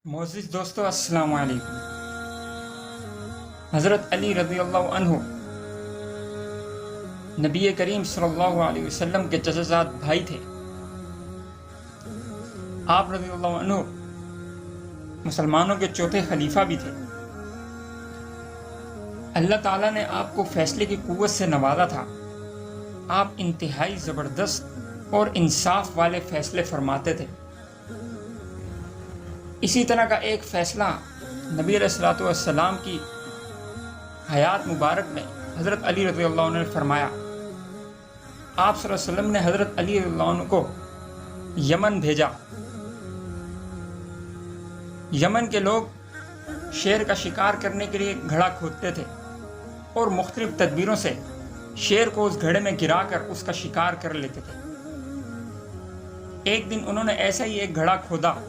मोअज़्ज़िज़ दोस्तों, अस्सलाम वालेकुम। हज़रत अली रज़ी अल्लाह अन्हु नबी करीम सल्लल्लाहु अलैहि वसल्लम के चचाज़ाद भाई थे। आप रज़ी अल्लाह अन्हु मुसलमानों के चौथे खलीफा भी थे। अल्लाह ताला ने आपको फैसले की कुव्वत से नवाजा था। आप इंतहाई ज़बरदस्त और इंसाफ वाले फैसले फरमाते थे। इसी तरह का एक फ़ैसला नबी अलैहिस्सलातु वस्सलाम की हयात मुबारक में हज़रत अली रज़ी अल्लाह अन्हु ने फरमाया। आप सल्लल्लाहु अलैहि वसल्लम ने हज़रत अली रज़ी अल्लाह अन्हु को यमन भेजा। यमन के लोग शेर का शिकार करने के लिए घड़ा खोदते थे और मुख्तलिफ तदबीरों से शेर को उस घड़े में गिराकर उसका शिकार कर लेते थे। एक दिन उन्होंने ऐसा ही एक घड़ा खोदा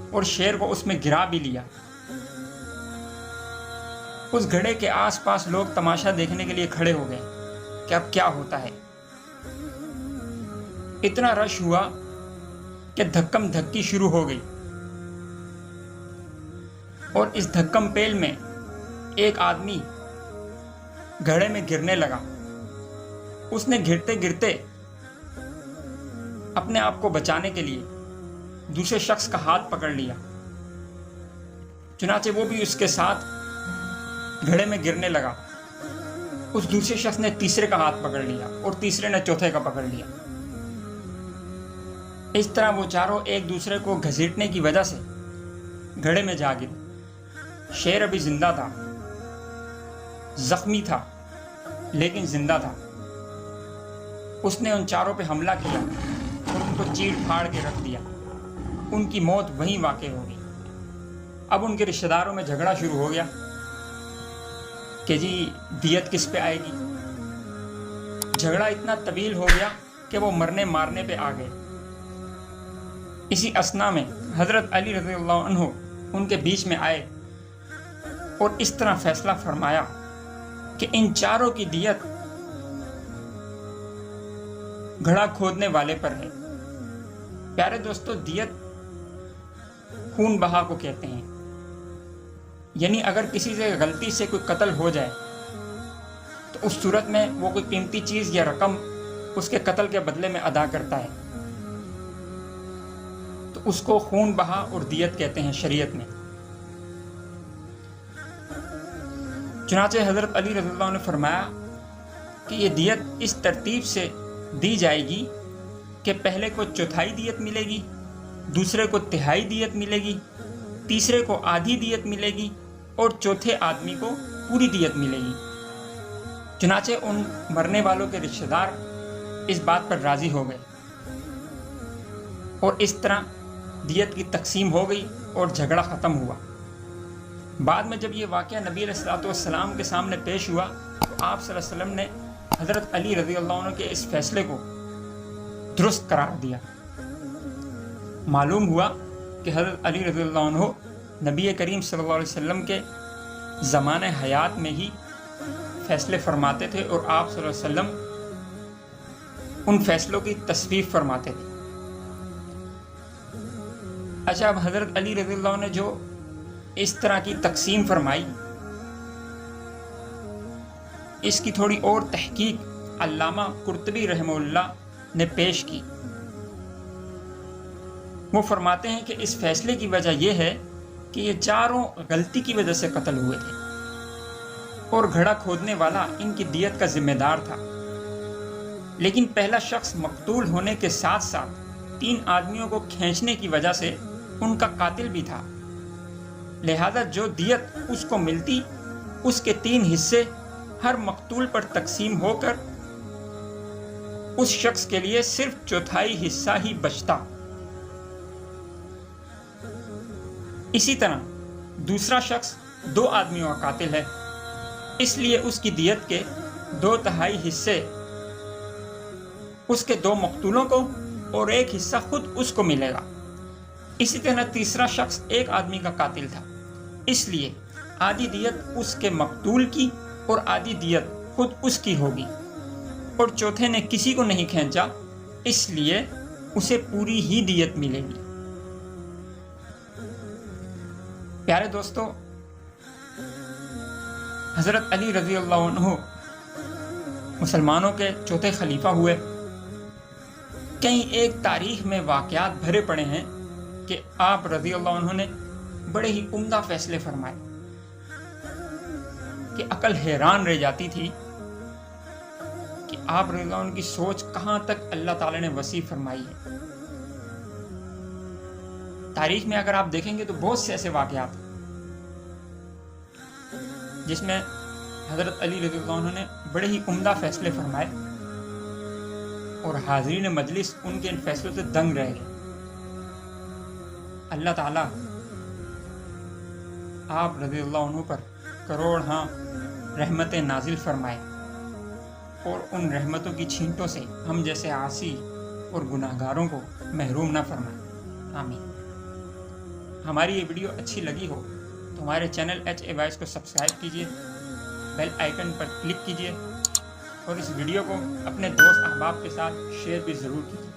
और शेर को उसमें गिरा भी लिया। उस घड़े के आसपास लोग तमाशा देखने के लिए खड़े हो गए कि अब क्या होता है। इतना रश हुआ कि धक्कम धक्की शुरू हो गई और इस धक्कम पेल में एक आदमी घड़े में गिरने लगा। उसने गिरते गिरते अपने आप को बचाने के लिए दूसरे शख्स का हाथ पकड़ लिया। चुनाचे वो भी उसके साथ घड़े में गिरने लगा। उस दूसरे शख्स ने तीसरे का हाथ पकड़ लिया और तीसरे ने चौथे का पकड़ लिया। इस तरह वो चारों एक दूसरे को घसीटने की वजह से घड़े में जा गिरे। शेर अभी जिंदा था, जख्मी था लेकिन जिंदा था। उसने उन चारों पे हमला किया और उनको चीड़ फाड़ के रख दिया। उनकी मौत वहीं वाक़ई हो गई। अब उनके रिश्तेदारों में झगड़ा शुरू हो गया कि जी दियत किस पे आएगी। झगड़ा इतना तवील हो गया कि वो मरने मारने पे आ गए। इसी असना में हज़रत अली रज़ी अल्लाह अन्हु उनके बीच में आए और इस तरह फैसला फरमाया कि इन चारों की दियत घड़ा खोदने वाले पर है। प्यारे दोस्तों, दियत खून बहा को कहते हैं। यानी अगर किसी से गलती से कोई कत्ल हो जाए तो उस सूरत में वो कोई कीमती चीज़ या रकम उसके कत्ल के बदले में अदा करता है तो उसको खून बहा और दियत कहते हैं शरीयत में। चुनाचे हज़रत अली रज़ी अल्लाह अन्हु ने फरमाया कि ये दियत इस तरतीब से दी जाएगी कि पहले को चौथाई दियत मिलेगी, दूसरे को तिहाई दियत मिलेगी, तीसरे को आधी दियत मिलेगी और चौथे आदमी को पूरी दियत मिलेगी। चुनाचे उन मरने वालों के रिश्तेदार इस बात पर राज़ी हो गए और इस तरह दियत की तकसीम हो गई और झगड़ा ख़त्म हुआ। बाद में जब ये वाक़या नबी अलैहिस्सलातु वस्सलाम के सामने पेश हुआ तो आप सल्लल्लाहु अलैहि वसल्लम ने हज़रत अली रज़ी अल्लाह अन्हु के इस फैसले को दुरुस्त करार दिया। मालूम हुआ कि हज़रत अली रज़ी अल्लाह अन्हु नबी करीम सल्लल्लाहु अलैहि वसल्लम के ज़माने हयात में ही फ़ैसले फरमाते थे और आप सल्लल्लाहु अलैहि वसल्लम उन फ़ैसलों की तस्वीर फरमाते थे। अच्छा, अब हज़रत अली रज़ी अल्लाह अन्हु ने जो इस तरह की तकसीम फरमाई, इसकी थोड़ी और तहकीक अल्लामा कुर्तबी रहमहुल्लाह ने पेश की। वो फरमाते हैं कि इस फैसले की वजह यह है कि ये चारों गलती की वजह से कत्ल हुए थे और घड़ा खोदने वाला इनकी दियत का जिम्मेदार था। लेकिन पहला शख्स मकतूल होने के साथ साथ 3 आदमियों को खींचने की वजह से उनका कातिल भी था। लिहाजा जो दियत उसको मिलती उसके 3 हिस्से हर मकतूल पर तकसीम होकर उस शख्स के लिए सिर्फ चौथाई हिस्सा ही बचता। इसी तरह दूसरा शख्स 2 आदमियों का कातिल है, इसलिए उसकी दियत के 2/3 हिस्से उसके 2 मकतूलों को और 1 हिस्सा खुद उसको मिलेगा। इसी तरह तीसरा शख्स 1 आदमी का कातिल था, इसलिए आधी दियत उसके मकतूल की और आधी दियत खुद उसकी होगी। और चौथे ने किसी को नहीं खींचा, इसलिए उसे पूरी ही दियत मिलेगी। پیارے دوستو، حضرت علی رضی اللہ عنہ مسلمانوں کے چوتھے خلیفہ ہوئے۔ کہیں ایک تاریخ میں واقعات بھرے پڑے ہیں کہ آپ رضی اللہ عنہ نے بڑے ہی عمدہ فیصلے فرمائے کہ عقل حیران رہ جاتی تھی کہ آپ رضی اللہ عنہ کی سوچ کہاں تک اللہ تعالی نے وسیع فرمائی ہے۔ تاریخ میں اگر آپ دیکھیں گے تو بہت سے ایسے واقعات ہیں جس میں حضرت علی رضی اللہ عنہ نے بڑے ہی عمدہ فیصلے فرمائے اور حاضرین مجلس ان کے ان فیصلوں سے دنگ رہ گئے۔ اللہ تعالیٰ آپ رضی اللہ عنہ پر کروڑ رحمتیں نازل فرمائے اور ان رحمتوں کی چھینٹوں سے ہم جیسے عاصی اور گناہگاروں کو محروم نہ فرمائے، آمین۔ ہماری یہ ویڈیو اچھی لگی ہو تو ہمارے چینل HA کو سبسکرائب کیجیے، بیل آئیکن پر کلک کیجیے اور اس ویڈیو کو اپنے دوست احباب کے ساتھ شیئر بھی ضرور کیجیے۔